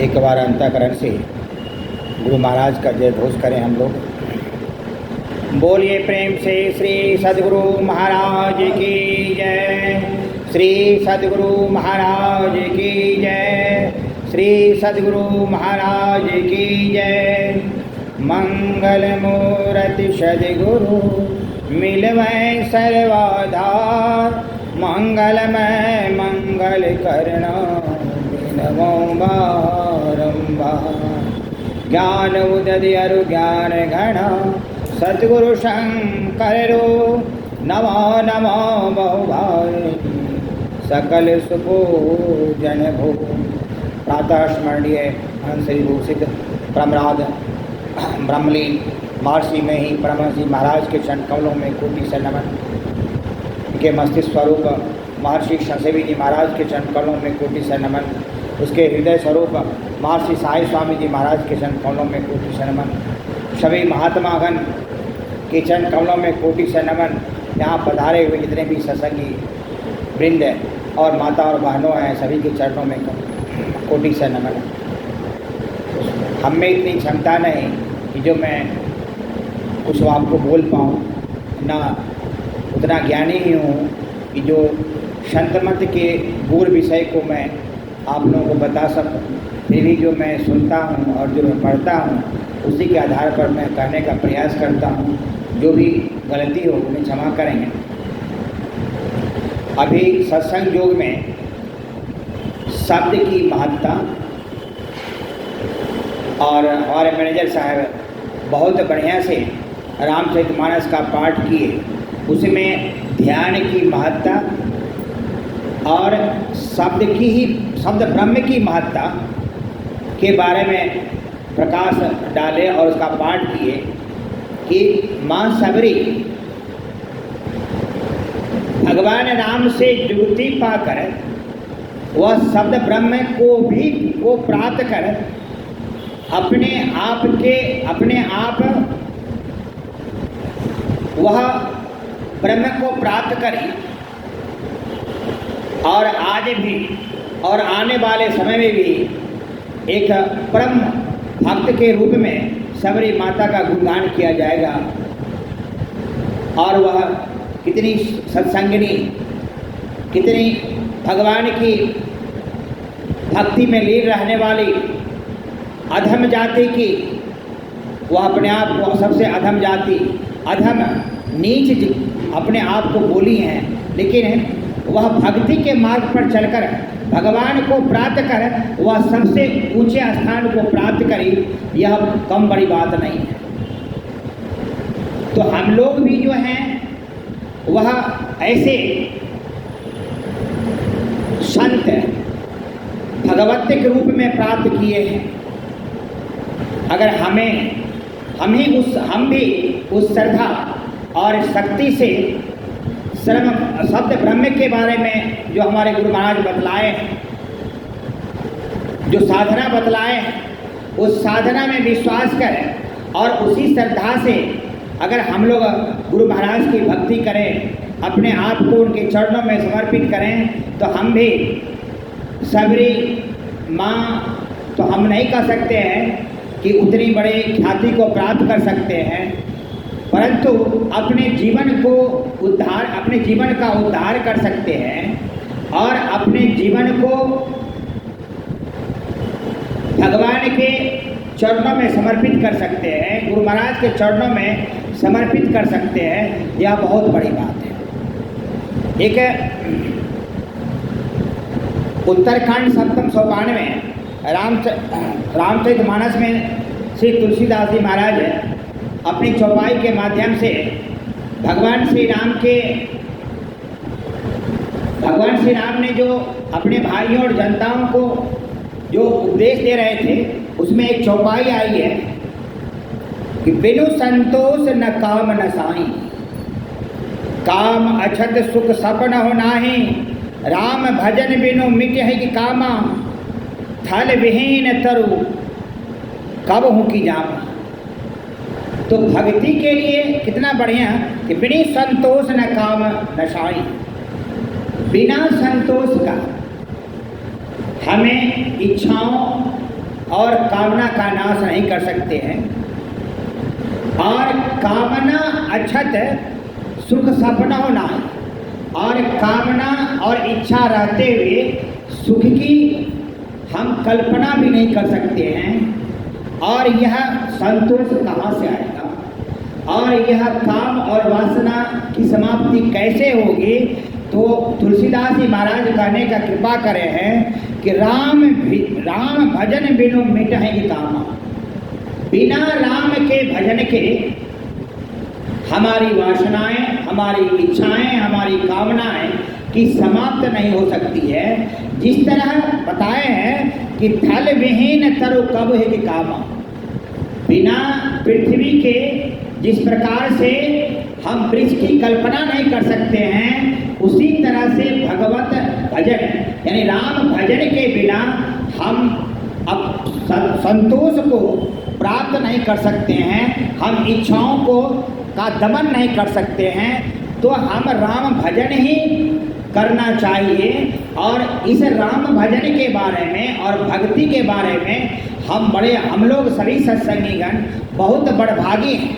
एक बार अंतःकरण से गुरु महाराज का जय घोष करें हम लोग। बोलिए प्रेम से श्री सद्गुरु महाराज की जय, श्री सद्गुरु महाराज की जय, श्री सद्गुरु महाराज की जय। मंगल मूर्ति सद्गुरु मिलवै सर्वाधार, मंगलमय मंगल करना बिनवो बारंबार। ज्ञान उदय अरु ज्ञान घन सद्गुरु शंकर रो, नमो नमो बहुभारे सकल सुपूजन भो। प्रातः स्मरणीय श्री भूषित प्रमराद ब्रह्मलीन महर्षि में ही परमहंस महाराज के चरण कमलों में कोटि से नमन। के मस्तिष्क स्वरूप महर्षि संसेवी जी महाराज के चरण कमलों में कोटि से नमन। उसके हृदय स्वरूप महर्षि साई स्वामी जी महाराज के चरण कमलों में कोटि से नमन। सभी महात्मागण के चरण कमलों में कोटि से नमन। यहाँ पधारे हुए जितने भी सत्संगी वृंद और माता और बहनों हैं, सभी के चरणों में कोटि से नमन। हम में इतनी क्षमता नहीं कि जो मैं कुछ आपको बोल पाऊँ, ना उतना ज्ञानी ही हूँ कि जो संत मत के गूढ़ विषय को मैं आप लोगों को बता सकूं। फिर भी जो मैं सुनता हूँ और जो मैं पढ़ता हूँ उसी के आधार पर मैं कहने का प्रयास करता हूँ। जो भी गलती हो उन्हें क्षमा करेंगे। अभी सत्संग योग में शब्द की महत्ता और हमारे मैनेजर साहब बहुत बढ़िया से रामचरितमानस का पाठ किए, उसमें ध्यान की महत्ता और शब्द ब्रह्म की महत्ता के बारे में प्रकाश डाले और उसका पाठ किए कि माँ सबरी भगवान राम से जुगति पाकर वह शब्द ब्रह्म को प्राप्त कर अपने आप वह ब्रह्म को प्राप्त करी। और आज भी और आने वाले समय में भी एक परम भक्त के रूप में सबरी माता का गुणगान किया जाएगा। और वह कितनी सत्संगिनी, कितनी भगवान की भक्ति में लीन रहने वाली अधम जाति की, वह अपने आप को सबसे अधम जाति, अधम नीच अपने आप को बोली हैं, लेकिन वह भक्ति के मार्ग पर चलकर भगवान को प्राप्त कर वह सबसे ऊंचे स्थान को प्राप्त करी, यह कम बड़ी बात नहीं है। तो हम लोग भी जो हैं वह ऐसे संत भगवत के रूप में प्राप्त किए हैं। अगर हम भी उस श्रद्धा और शक्ति से शब्द ब्रह्म के बारे में जो हमारे गुरु महाराज बतलाए, जो साधना बतलाए, उस साधना में विश्वास करें और उसी श्रद्धा से अगर हम लोग गुरु महाराज की भक्ति करें, अपने आप को उनके चरणों में समर्पित करें, तो हम भी सबरी माँ तो हम नहीं कह सकते हैं कि उतनी बड़े ख्याति को प्राप्त कर सकते हैं, परंतु अपने जीवन का उद्धार कर सकते हैं और अपने जीवन को भगवान के चरणों में समर्पित कर सकते हैं, गुरु महाराज के चरणों में समर्पित कर सकते हैं। यह बहुत बड़ी बात है। एक उत्तराखंड सप्तम सोपान में रामचरितमानस में श्री तुलसीदास जी महाराज अपनी चौपाई के माध्यम से भगवान श्री राम ने जो अपने भाइयों और जनताओं को जो उपदेश दे रहे थे, उसमें एक चौपाई आई है कि बिनु संतोष न काम न साई, काम अछत सुख सपन हो नाही, राम भजन बिनु मिट है कि कामा, थल विहीन तरु कब हूँ की जामा। तो भक्ति के लिए कितना बढ़िया कि बिना संतोष न काम न साई, बिना संतोष का हमें इच्छाओं और कामना का नाश नहीं कर सकते हैं। और कामना अक्षत सुख सपना होना है, और कामना और इच्छा रहते हुए सुख की हम कल्पना भी नहीं कर सकते हैं। और यह संतोष कहाँ से आएगा, और यह काम और वासना की समाप्ति कैसे होगी? तो तुलसीदास जी महाराज कहने का कृपा करे हैं कि राम भजन बिनु मिटहि कामा। बिना राम के भजन के हमारी वासनाएं, हमारी इच्छाएं, हमारी कामनाएं की समाप्त नहीं हो सकती है। जिस तरह बताए हैं कि थल विहीन तरु कब है कि कामा। बिना पृथ्वी के जिस प्रकार से हम वृक्ष की कल्पना नहीं कर सकते हैं, उसी तरह से भगवत भजन यानी राम भजन के बिना हम अब संतोष को प्राप्त नहीं कर सकते हैं, हम इच्छाओं को का दमन नहीं कर सकते हैं। तो हम राम भजन ही करना चाहिए। और इस राम भजन के बारे में और भक्ति के बारे में हम लोग सभी सत्संगीगण बहुत बड़भागी हैं,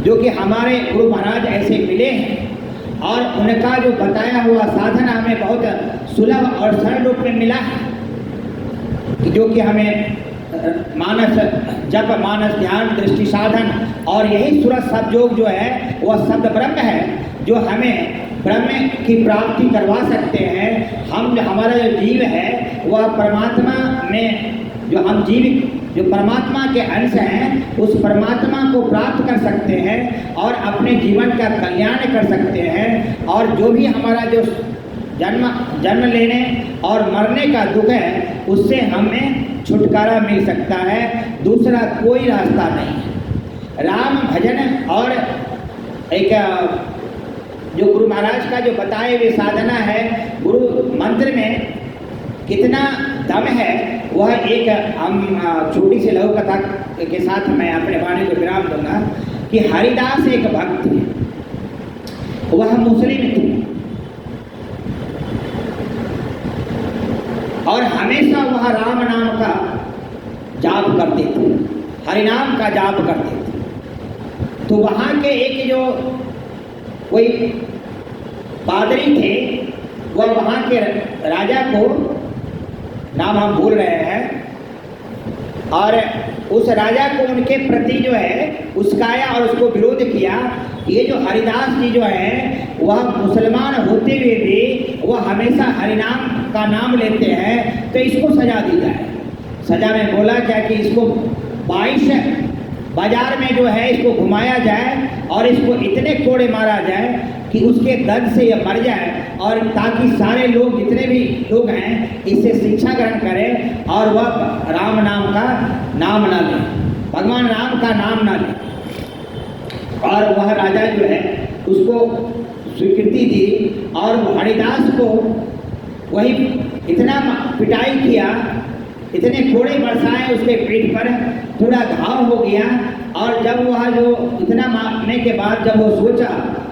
जो कि हमारे गुरु महाराज ऐसे मिले हैं और उनका जो बताया हुआ साधन हमें बहुत सुलभ और सरल रूप में मिला है, जो कि हमें मानस जप, मानस ध्यान, दृष्टि साधन और यही सूरज शब्द योग जो है वह शब्द ब्रह्म है, जो हमें ब्रह्म की प्राप्ति करवा सकते हैं। हमारा जो जीव है वह परमात्मा में, जो हम जीव जो परमात्मा के अंश हैं, उस परमात्मा को प्राप्त कर सकते हैं और अपने जीवन का कल्याण कर सकते हैं। और जो भी हमारा जो जन्म लेने और मरने का दुख है, उससे हमें छुटकारा मिल सकता है। दूसरा कोई रास्ता नहीं है। राम भजन और एक जो गुरु महाराज का जो बताए हुए साधना है, गुरु मंत्र में कितना दम है, वह एक हम छोटी सी लघु कथा के साथ मैं अपने वाणी को विराम दूंगा कि हरिदास एक भक्त थे, वह मुस्लिम थे और हमेशा वह राम नाम का जाप करते थे, हरिनाम का जाप करते थे। तो वहाँ के एक जो कोई पादरी थे, वह वहाँ के राजा को, नाम हम भूल रहे हैं, और उस राजा को उनके प्रति जो है उस्काया और उसको विरोध किया। ये जो हरिदास जी जो है वह मुसलमान होते हुए भी वह हमेशा हरिनाम का नाम लेते हैं, तो इसको सजा दी जाए। सजा में बोला क्या कि इसको 22 बाजार में जो है इसको घुमाया जाए और इसको इतने कोड़े मारा जाए कि उसके दर्द से यह मर जाए, और ताकि सारे लोग जितने भी लोग हैं इससे शिक्षा ग्रहण करें और वह राम नाम का नाम ना लें, भगवान राम का नाम ना लें। और वह राजा जो है उसको स्वीकृति दी और हरिदास को वही इतना पिटाई किया, इतने कोड़े बरसाए उसके पीठ पर, पूरा घाव हो गया। और जब वह जो इतना मारने के बाद जब वो सोचा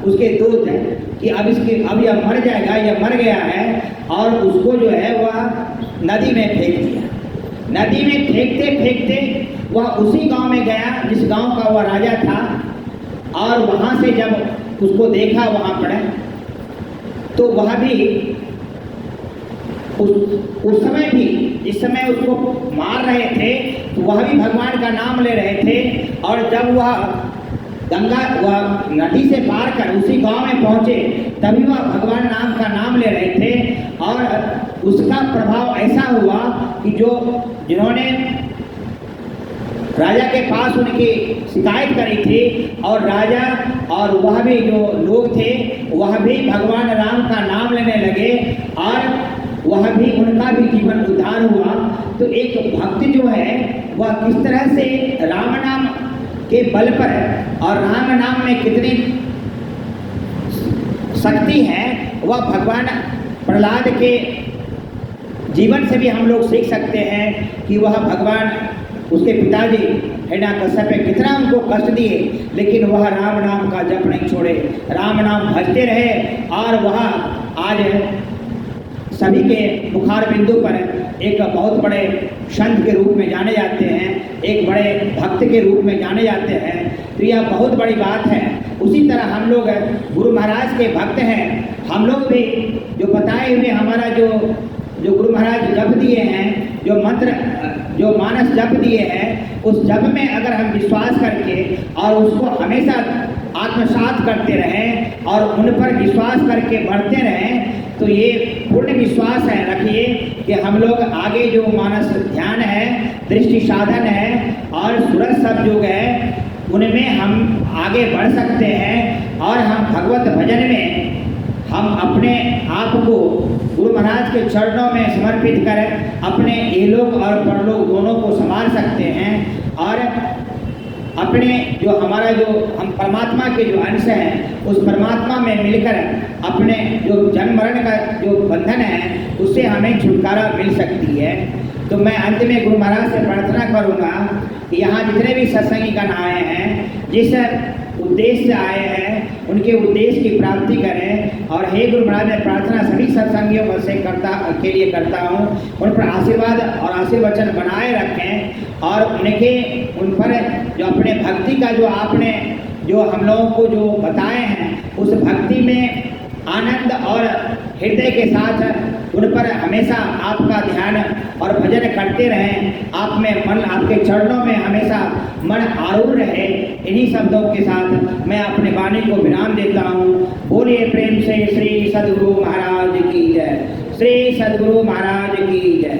उसके दूत है कि अब यह मर जाएगा, यह मर गया है, और उसको जो है वह नदी में फेंक दिया। नदी में फेंकते फेंकते वह उसी गांव में गया जिस गांव का वह राजा था, और वहाँ से जब उसको देखा वहाँ पर, तो वह भी उस समय भी जिस समय उसको मार रहे थे वह भी भगवान का नाम ले रहे थे। और जब वह नदी से पार कर उसी गांव में पहुंचे, तभी वह भगवान नाम का नाम ले रहे थे। और उसका प्रभाव ऐसा हुआ कि जिन्होंने राजा के पास उनकी शिकायत करी थी, और राजा और वह भी जो लोग थे वह भी भगवान राम का नाम लेने लगे, और वह भी उनका भी जीवन उद्धार हुआ। तो एक भक्त जो है वह किस तरह से राम नाम के बल पर, और राम नाम में कितनी शक्ति है, वह भगवान प्रहलाद के जीवन से भी हम लोग सीख सकते हैं कि वह भगवान उसके पिताजी हिरण्यकश्यप कितना उनको कष्ट दिए, लेकिन वह राम नाम का जप नहीं छोड़े, राम नाम भजते रहे। और वह आज सभी के मुखार बिंदु पर एक बहुत बड़े संत के रूप में जाने जाते हैं, एक बड़े भक्त के रूप में जाने जाते हैं, तो यह बहुत बड़ी बात है। उसी तरह हम लोग गुरु महाराज के भक्त हैं। हम लोग भी जो बताए हुए हमारा जो गुरु महाराज जप दिए हैं, जो मंत्र जो मानस जप दिए हैं, उस जप में अगर हम विश्वास करके और उसको हमेशा आत्मसात करते रहें और उन पर विश्वास करके बढ़ते रहें, तो ये पूर्ण विश्वास है रखिए कि हम लोग आगे जो मानस ध्यान है, दृष्टि साधन है और सूरज सब योग है, उनमें हम आगे बढ़ सकते हैं और हम भगवत भजन में हम अपने आप को गुरु महाराज के चरणों में समर्पित कर अपने इहलोक और परलोक दोनों को संभाल सकते हैं और अपने जो हमारा जो हम परमात्मा के जो अंश हैं, उस परमात्मा में मिलकर अपने जो जन्म मरण का जो बंधन है, उससे हमें छुटकारा मिल सकती है। तो मैं अंत में गुरु महाराज से प्रार्थना करूंगा कि यहाँ जितने भी सत्संगीगण आए हैं, जिस उद्देश्य से आए हैं, उनके उद्देश्य की प्राप्ति करें। और हे गुरु महाराज, मैं प्रार्थना सभी सत्संगियों से के लिए करता हूँ, उन पर आशीर्वाद और आशीर्वचन बनाए रखें और उन पर जो अपने भक्ति का जो आपने जो हम लोगों को जो बताए हैं, उस भक्ति में आनंद और हृदय के साथ उन पर हमेशा आपका ध्यान और भजन करते रहें। आप में मन, आपके चरणों में हमेशा मन आरूढ़ रहे। इन्हीं शब्दों के साथ मैं अपने वाणी को विराम देता हूँ। बोलिए प्रेम से श्री सद्गुरु महाराज की जय। श्री सद्गुरु महाराज की जय।